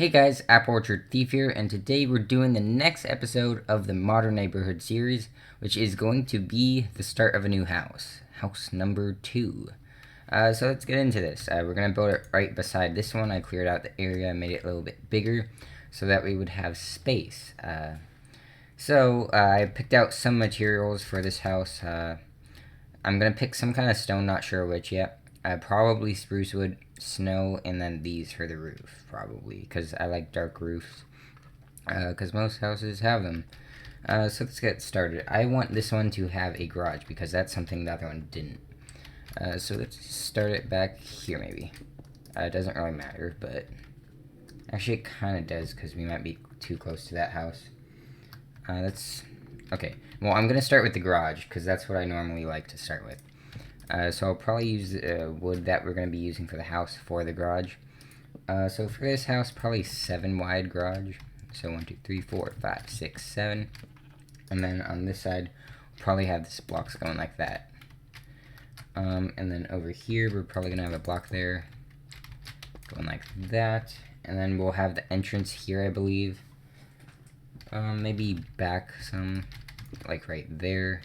Hey guys, Apple Orchard Thief here, and today we're doing the next episode of the Modern Neighborhood series, which is going to be the start of a new house. House number 2. So let's get into this. We're going to build it right beside this one. I cleared out the area, made it a little bit bigger, so that we would have space. I picked out some materials for this house. I'm going to pick some kind of stone, not sure which yet. Probably spruce wood, snow, and then these for the roof, probably, because I like dark roofs, because most houses have them. So let's get started. I want this one to have a garage, because that's something the other one didn't. So let's start it back here, maybe. It doesn't really matter, but actually it kind of does, because we might be too close to that house. Okay, well, I'm going to start with the garage, because that's what I normally like to start with. So I'll probably use wood that we're going to be using for the house for the garage. So for this house, probably 7 wide garage. So 1, 2, 3, 4, 5, 6, 7. And then on this side, we'll probably have this blocks going like that. And then over here, we're probably going to have a block there going like that. And then we'll have the entrance here, I believe. Maybe back some, like right there.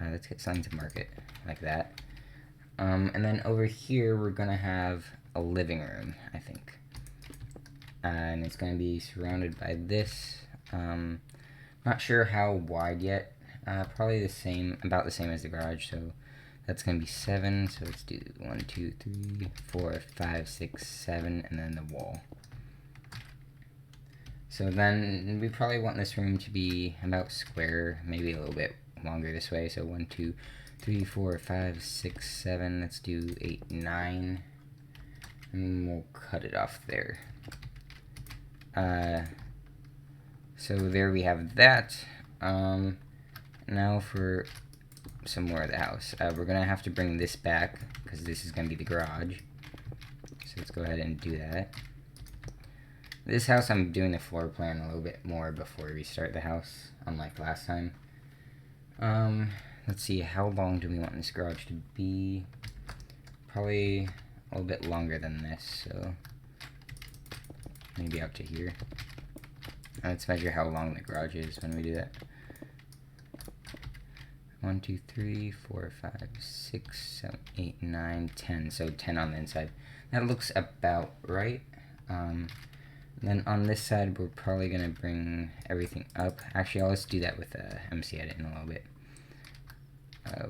Let's get something to mark it like that. And then over here, we're going to have a living room, I think. And it's going to be surrounded by this. Not sure how wide yet. Probably the same, about the same as the garage. So that's going to be 7. So let's do 1, 2, 3, 4, 5, 6, 7, and then the wall. So then we probably want this room to be about square, maybe a little bit longer this way. So 1, 2, 3, 4, 5, 6, 7. Let's do 8, 9. And we'll cut it off there. So there we have that. Now for some more of the house. We're going to have to bring this back because this is going to be the garage. So let's go ahead and do that. This house, I'm doing the floor plan a little bit more before we start the house, unlike last time. Let's see, how long do we want this garage to be? Probably a little bit longer than this, so maybe up to here. Let's measure how long the garage is when we do that. 1, 2, 3, 4, 5, 6, 7, 8, 9, 10. So 10 on the inside. That looks about right. Then on this side, we're probably going to bring everything up. Actually, let's do that with MC Edit in a little bit.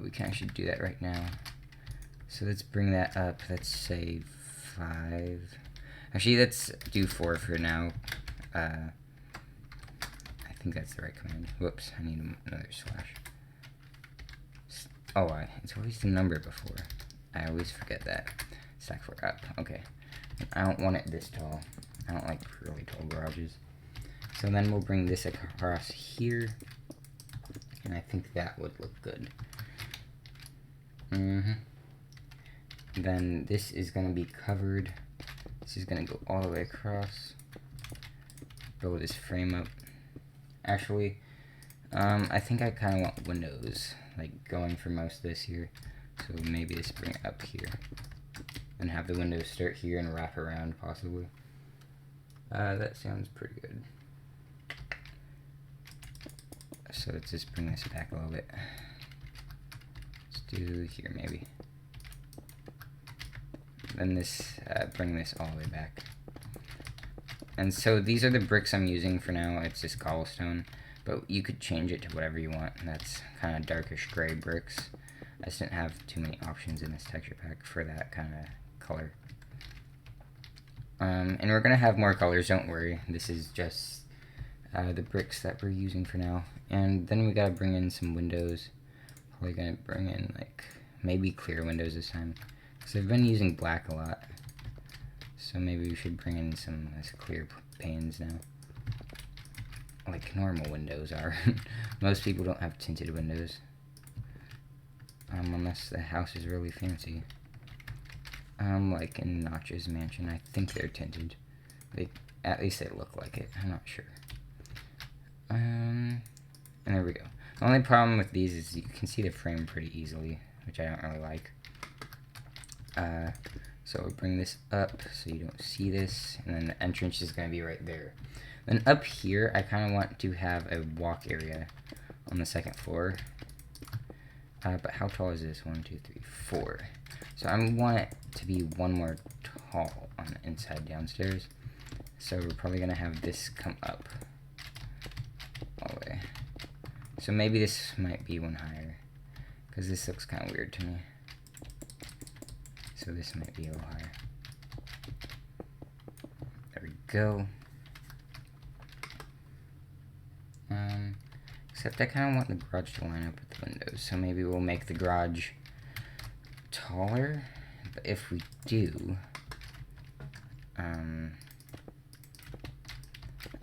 We can actually do that right now. So let's bring that up. Let's say 5. Actually, let's do 4 for now. I think that's the right command. Whoops, I need another slash. Oh, it's always the number before. I always forget that. Stack 4 up. Okay. I don't want it this tall. I don't like really tall garages. So then we'll bring this across here. And I think that would look good. Then this is going to be covered. This is going to go all the way across. Build this frame up. Actually, I think I kind of want windows, like going for most of this here. So maybe just bring it up here. And have the windows start here and wrap around, possibly. That sounds pretty good. So let's just bring this back a little bit. Let's do here, maybe. Then this, bring this all the way back. And so these are the bricks I'm using for now. It's just cobblestone, but you could change it to whatever you want. That's kind of darkish gray bricks. I just didn't have too many options in this texture pack for that kind of color. And we're going to have more colors, don't worry. This is just the bricks that we're using for now. And then we got to bring in some windows. Probably going to bring in, like, maybe clear windows this time. Because I've been using black a lot. So maybe we should bring in some clear panes now. Like normal windows are. Most people don't have tinted windows. Unless the house is really fancy. Like in Notch's mansion, I think they're tinted. At least they look like it. I'm not sure. And there we go. The only problem with these is you can see the frame pretty easily, which I don't really like. So we'll bring this up so you don't see this, and then the entrance is going to be right there. Then up here, I kind of want to have a walk area on the second floor. But how tall is this? 1, 2, 3, 4. So I want it to be one more tall on the inside downstairs. So we're probably going to have this come up all the way. So maybe this might be one higher, because this looks kind of weird to me. So this might be a little higher. There we go. Except I kind of want the garage to line up with the windows, so maybe we'll make the garage taller. But if we do, I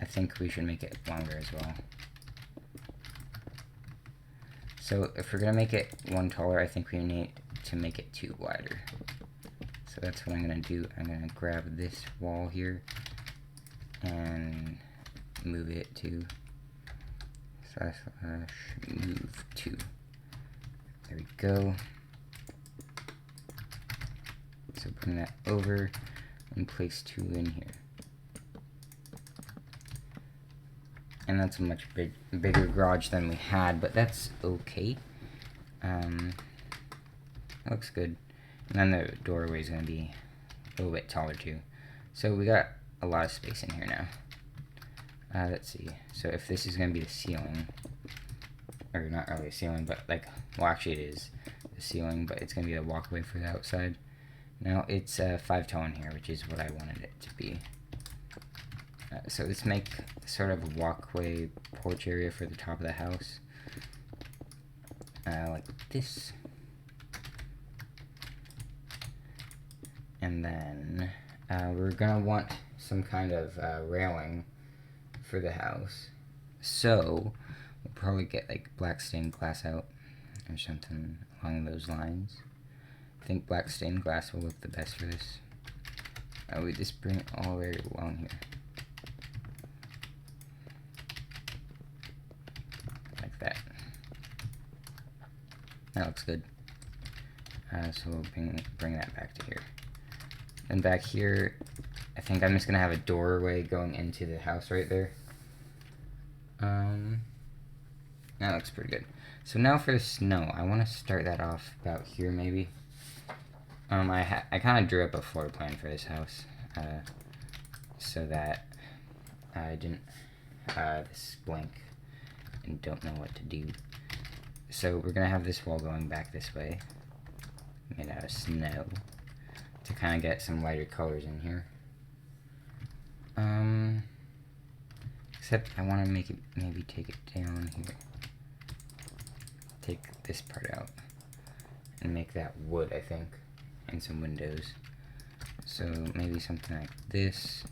think we should make it longer as well. So if we're gonna make it one taller, I think we need to make it 2 wider. So that's what I'm gonna do. I'm gonna grab this wall here and move it to move 2. There we go. So bring that over and place 2 in here. And that's a much bigger garage than we had, but that's okay. That looks good. And then the doorway is going to be a little bit taller too. So we got a lot of space in here now. Let's see. So if this is going to be the ceiling, or not really a ceiling, but like, well, actually it is the ceiling, but it's going to be a walkway for the outside. Now it's 5 tall in here, which is what I wanted it to be. So let's make sort of a walkway porch area for the top of the house, like this. And then we're gonna want some kind of railing for the house. So we'll probably get like black stained glass out or something along those lines. I think black stained glass will look the best for this. We just bring it all the way along here. Like that. That looks good. So we'll bring that back to here. And back here, I think I'm just gonna have a doorway going into the house right there. That looks pretty good. So now for the snow, I want to start that off about here maybe. I kind of drew up a floor plan for this house, so that I didn't this blank and don't know what to do. So we're gonna have this wall going back this way, made out of snow, to kind of get some lighter colors in here. Except I want to make it, maybe take it down here. Take this part out and make that wood, I think, and some windows. So maybe something like this,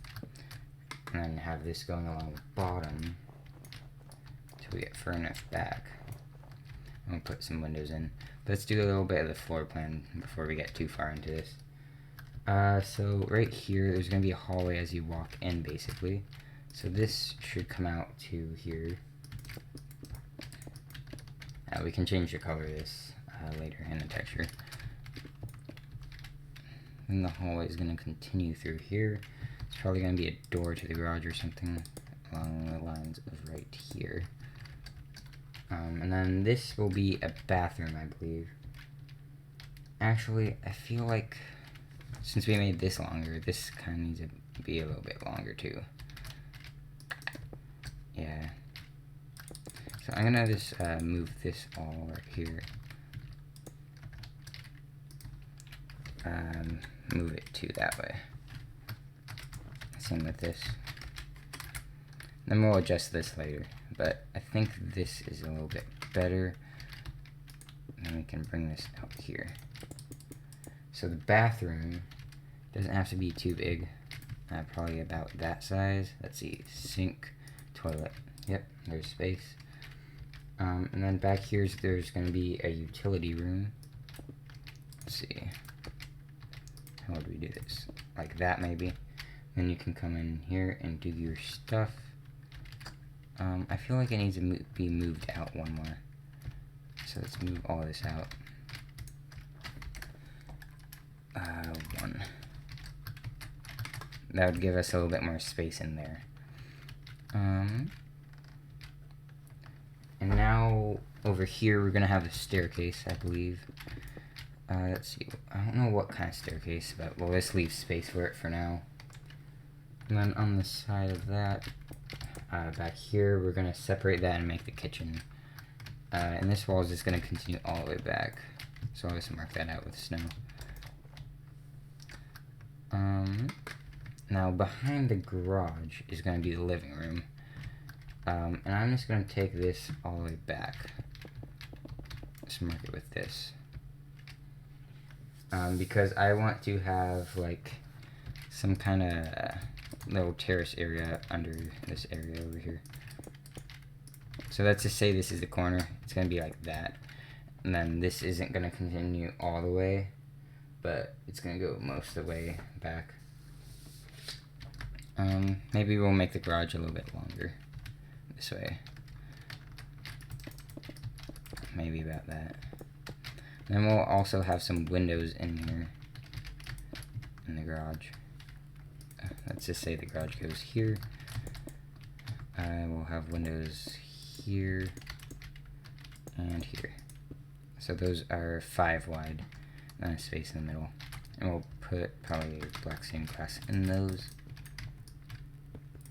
and then have this going along the bottom till we get far enough back. I'm gonna put some windows in. Let's do a little bit of the floor plan before we get too far into this. So right here, there's gonna be a hallway as you walk in, basically. So this should come out to here. We can change the color of this later in the texture. And the hallway is gonna continue through here. It's probably gonna be a door to the garage or something along the lines of right here. And then this will be a bathroom, I believe. Actually, I feel like since we made this longer, this kind of needs to be a little bit longer too. Yeah. So I'm gonna just move this all right here. Move it to that way. Same with this. Then we'll adjust this later, but I think this is a little bit better. And we can bring this out here. So the bathroom doesn't have to be too big. Probably about that size. Let's see, sink, toilet. Yep, there's space. And then back here, there's going to be a utility room. Let's see. How would we do this? Like that, maybe. Then you can come in here and do your stuff. I feel like it needs to be moved out one more. So let's move all this out. 1. That would give us a little bit more space in there. And now over here we're gonna have a staircase, I believe. Let's see. I don't know what kind of staircase, but we'll just leave space for it for now. And then on the side of that, back here, we're gonna separate that and make the kitchen. And this wall is just gonna continue all the way back. So I'll just mark that out with snow. Now behind the garage is gonna be the living room. And I'm just gonna take this all the way back. Just mark it with this. Because I want to have like some kind of little terrace area under this area over here. So let's just say this is the corner. It's gonna be like that, and then this isn't gonna continue all the way, but it's gonna go most of the way back. Maybe we'll make the garage a little bit longer this way. Maybe about that. Then we'll also have some windows in here in the garage. Let's just say the garage goes here. We'll have windows here and here. So those are 5 wide, and a space in the middle. And we'll put probably black stained glass in those,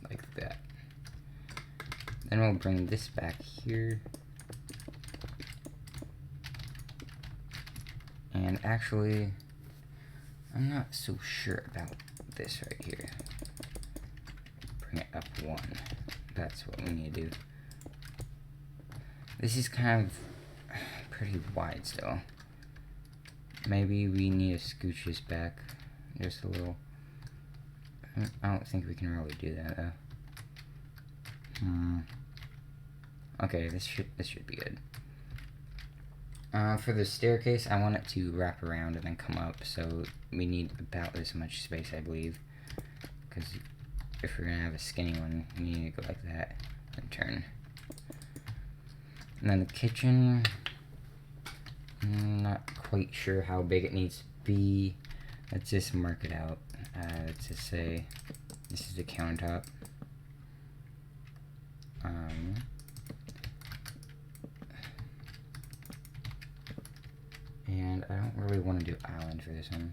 like that. Then we'll bring this back here. And actually, I'm not so sure about this right here. Bring it up 1. That's what we need to do. This is kind of pretty wide still. Maybe we need to scooch this back just a little. I don't think we can really do that though. Okay, this should be good. For the staircase, I want it to wrap around and then come up, so we need about this much space, I believe. Because if we're going to have a skinny one, we need to go like that and turn. And then the kitchen, I'm not quite sure how big it needs to be. Let's just mark it out. Let's just say this is the countertop. And I don't really want to do island for this one.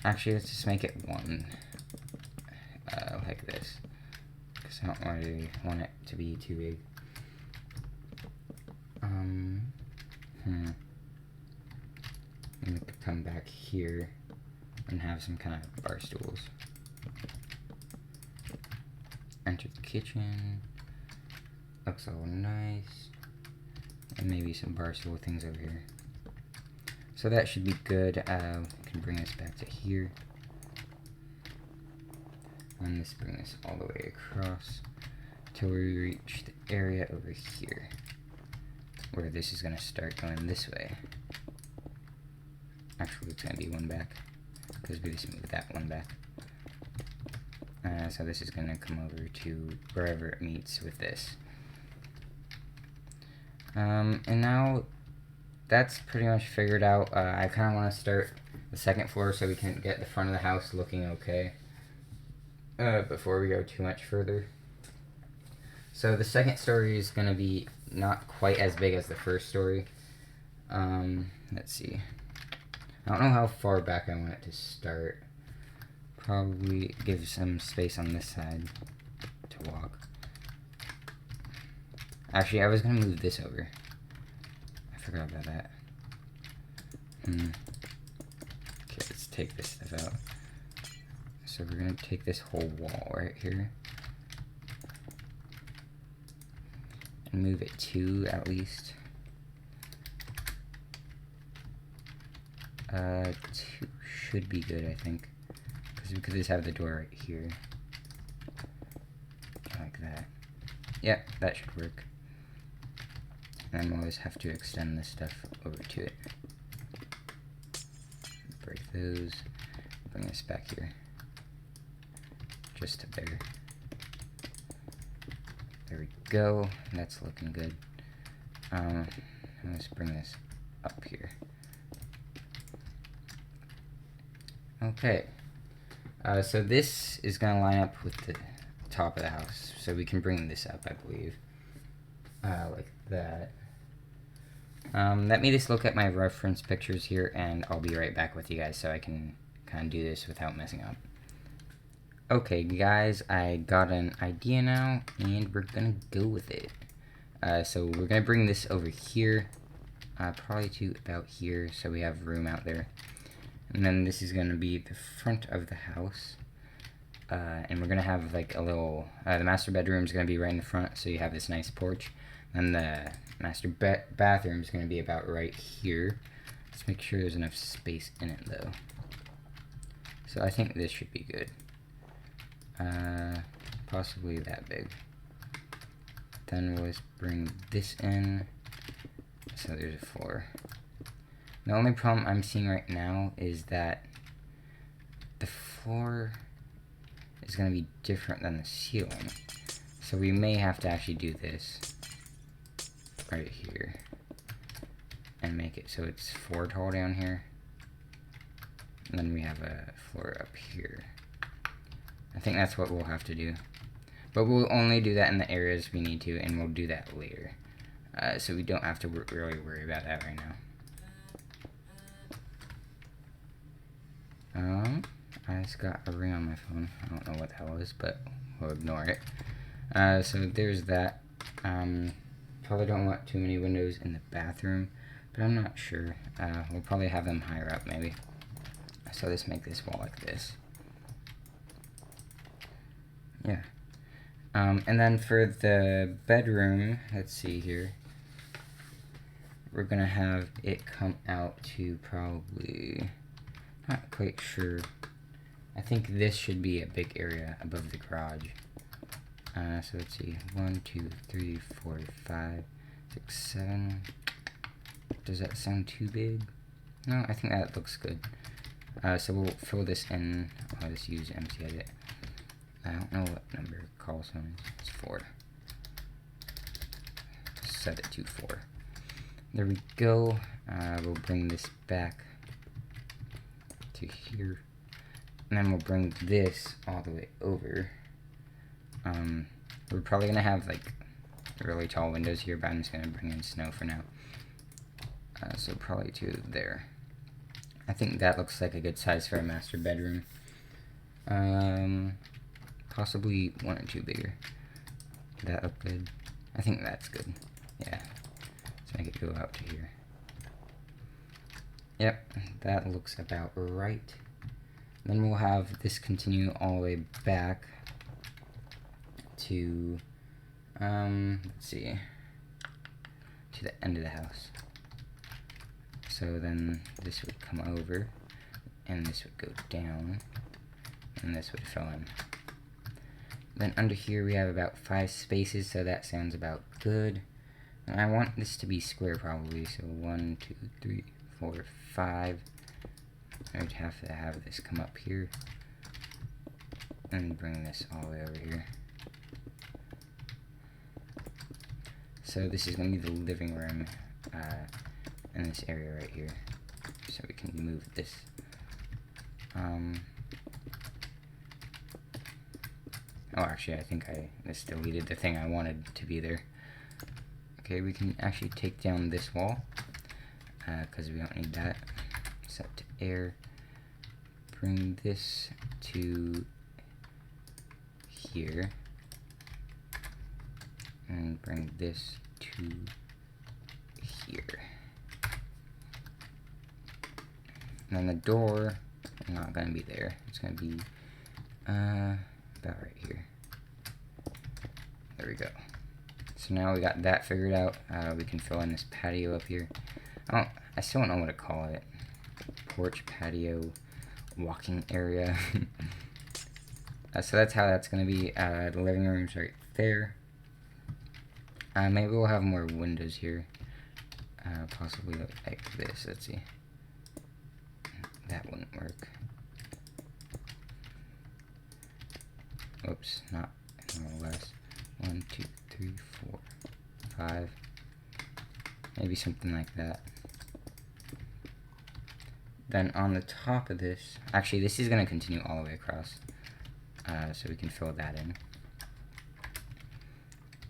Actually, let's just make it 1, like this, because I don't really want it to be too big. I'm gonna come back here and have some kind of bar stools. Enter the kitchen. Looks all nice. And maybe some bar stool things over here. So that should be good. We can bring this back to here. And let's bring this all the way across till we reach the area over here, where this is going to start going this way. Actually, it's going to be 1 back, because we just moved that 1 back. So this is going to come over to wherever it meets with this. And now that's pretty much figured out. I kind of want to start the 2nd floor so we can get the front of the house looking okay before we go too much further. So the 2nd story is going to be not quite as big as the 1st story. Let's see. I don't know how far back I want it to start. Probably give some space on this side to walk. Actually, I was going to move this over. I forgot about that. Okay, let's take this stuff out. So we're going to take this whole wall right here and move it 2 at least. 2 should be good, I think, because we could just have the door right here, like that. Yeah, that should work. And then we'll just have to extend this stuff over to it. Break those. Bring this back here, just to there. There we go. That's looking good. Let's bring this up here. Okay. So this is going to line up with the top of the house. So we can bring this up, I believe. Like that. Let me just look at my reference pictures here, and I'll be right back with you guys so I can kind of do this without messing up. Okay, guys, I got an idea now, and we're going to go with it. So we're going to bring this over here, probably to about here, so we have room out there. And then this is going to be the front of the house. And we're going to have like a little, the master bedroom is going to be right in the front, so you have this nice porch. And the master bathroom is going to be about right here. Let's make sure there's enough space in it though. So I think this should be good. Possibly that big. Then we'll just bring this in. So there's a floor. The only problem I'm seeing right now is that the floor is going to be different than the ceiling. So we may have to actually do this right here and make it so it's 4 tall down here. And then we have a floor up here. I think that's what we'll have to do. But we'll only do that in the areas we need to, and we'll do that later. So we don't have to really worry about that right now. I just got a ring on my phone. I don't know what that was, but we'll ignore it. So there's that. Probably don't want too many windows in the bathroom, but I'm not sure. We'll probably have them higher up, maybe. So let's make this wall like this. Yeah. And then for the bedroom, let's see here. We're gonna have it come out to probably, not quite sure. I think this should be a big area above the garage. So let's see, 1, 2, 3, 4, 5, 6, 7. Does that sound too big? No, I think that looks good. So we'll fill this in. I'll just use empty edit. I don't know what number cobblestone is. It's 4. Set it to 4. There we go. We'll bring this back to here. And then we'll bring this all the way over. We're probably going to have like really tall windows here, but I'm just going to bring in snow for now. So probably to there. I think that looks like a good size for a master bedroom. Possibly 1 or 2 bigger. Did that look good? I think that's good. Yeah. Let's make it go out to here. Yep, that looks about right. Then we'll have this continue all the way back to, let's see, to the end of the house. So then this would come over, and this would go down, and this would fill in. Then under here we have about 5 spaces, so that sounds about good. And I want this to be square probably, so 1, 2, 3, 4, 5. I would have to have this come up here, and bring this all the way over here. So this is going to be the living room in this area right here. So we can move this. Oh, actually, I think I just deleted the thing I wanted to be there. Okay, we can actually take down this wall, because we don't need that. Set to air. Bring this to here. And bring this to here. And then the door is not going to be there. It's going to be about right here. There we go. So now we got that figured out. We can fill in this patio up here. I still don't know what to call it. Porch, patio, walking area. So that's how that's going to be. The living room's right there. Maybe we'll have more windows here. Possibly like this. Let's see. That wouldn't work. Oops, not less. 1, 2, 3, 4, 5. Maybe something like that. Then on the top of this, actually this is going to continue all the way across, so we can fill that in.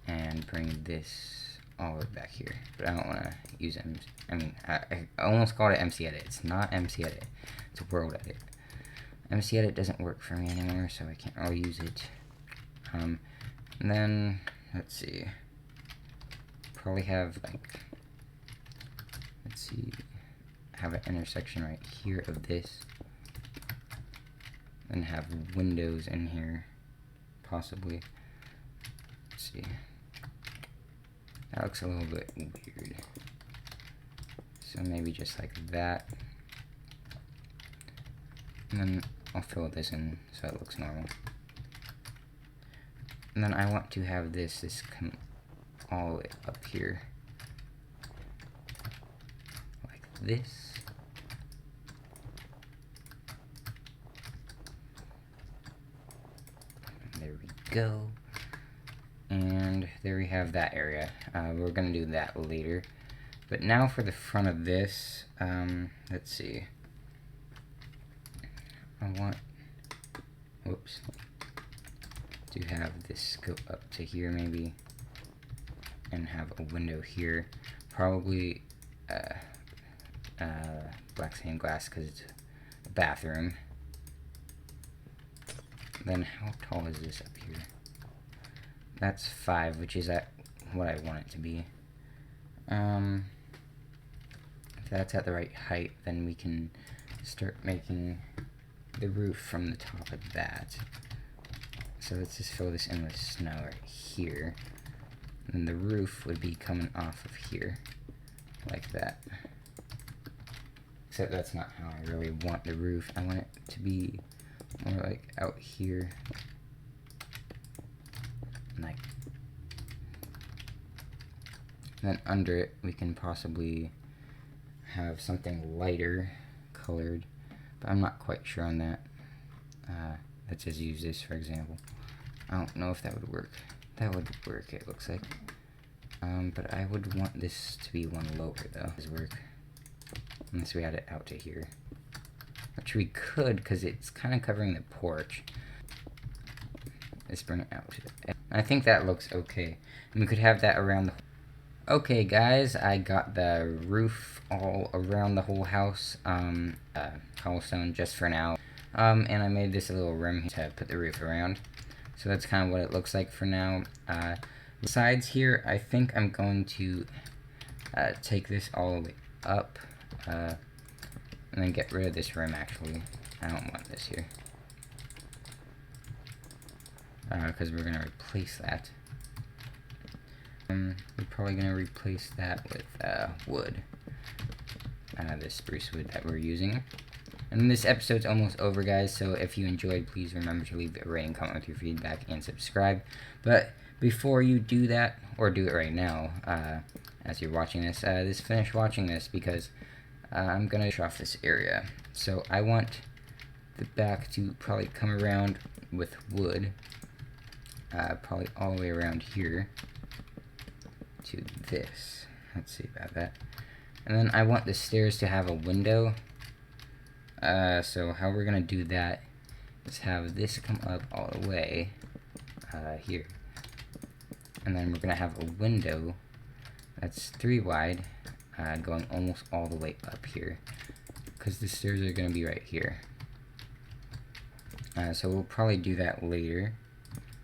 And bring this all the way back here. But I don't want to use I almost called it MC Edit. It's not MC Edit. It's a World Edit. MC Edit doesn't work for me anymore, so I can't really use it. And then, let's see. Probably have, like, let's see, have an intersection right here of this. And have windows in here, possibly. Let's see. That looks a little bit weird. So maybe just like that. And then I'll fill this in so it looks normal. And then I want to have this come all the way up here. Like this. And there we go. And there we have that area. We're going to do that later. But now for the front of this, let's see. I want, whoops, to have this go up to here maybe. And have a window here. Probably black stained glass because it's a bathroom. Then how tall is this up here? That's 5, which is at what I want it to be. If that's at the right height, then we can start making the roof from the top of that. So let's just fill this in with snow right here. And the roof would be coming off of here, like that. Except that's not how I really want the roof. I want it to be more like out here. Like, and then under it we can possibly have something lighter colored, but I'm not quite sure on that. Let's just use this for example. I don't know if that would work. That would work, it looks like. But I would want this to be one lower though. Does work unless we had it out to here, which we could because it's kind of covering the porch. Let's bring it out. I think that looks okay. And we could have that around the... Okay, guys, I got the roof all around the whole house. Cobblestone just for now. And I made this little rim to put the roof around. So that's kind of what it looks like for now. The sides here, I think I'm going to take this all the way up. And then get rid of this rim, actually. I don't want this here. Because we're going to replace that. We're probably going to replace that with wood. This spruce wood that we're using. And this episode's almost over, guys, so if you enjoyed, please remember to leave a rating, comment with your feedback, and subscribe. But before you do that, or do it right now, as you're watching this, just finish watching this, because I'm going to finish off this area. So I want the back to probably come around with wood. Probably all the way around here to this. Let's see about that. And then I want the stairs to have a window. So how we're gonna do that is have this come up all the way here. And then we're gonna have a window that's 3 wide, going almost all the way up here. Because the stairs are gonna be right here. So we'll probably do that later.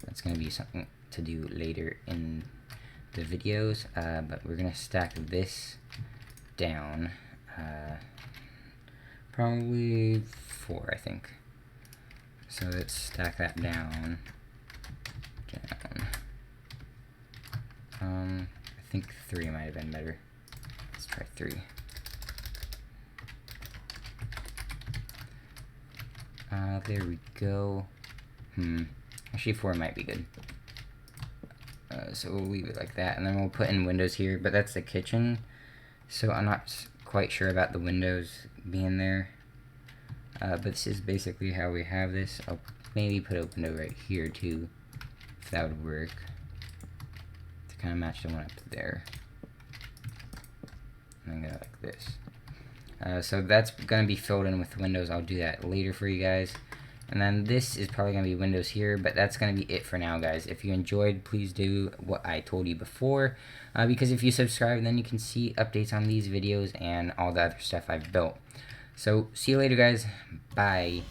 That's going to be something to do later in the videos, but we're going to stack this down, probably 4, I think. So let's stack that down. I think 3 might have been better. Let's try 3. There we go. Actually, 4 might be good. So we'll leave it like that, and then we'll put in windows here, but that's the kitchen, so I'm not quite sure about the windows being there. But this is basically how we have this. I'll maybe put a window right here too, if that would work, to kind of match the one up there. And then go like this. So that's going to be filled in with windows. I'll do that later for you guys. And then this is probably going to be windows here, but that's going to be it for now, guys. If you enjoyed, please do what I told you before, because if you subscribe, then you can see updates on these videos and all the other stuff I've built. So, see you later, guys. Bye.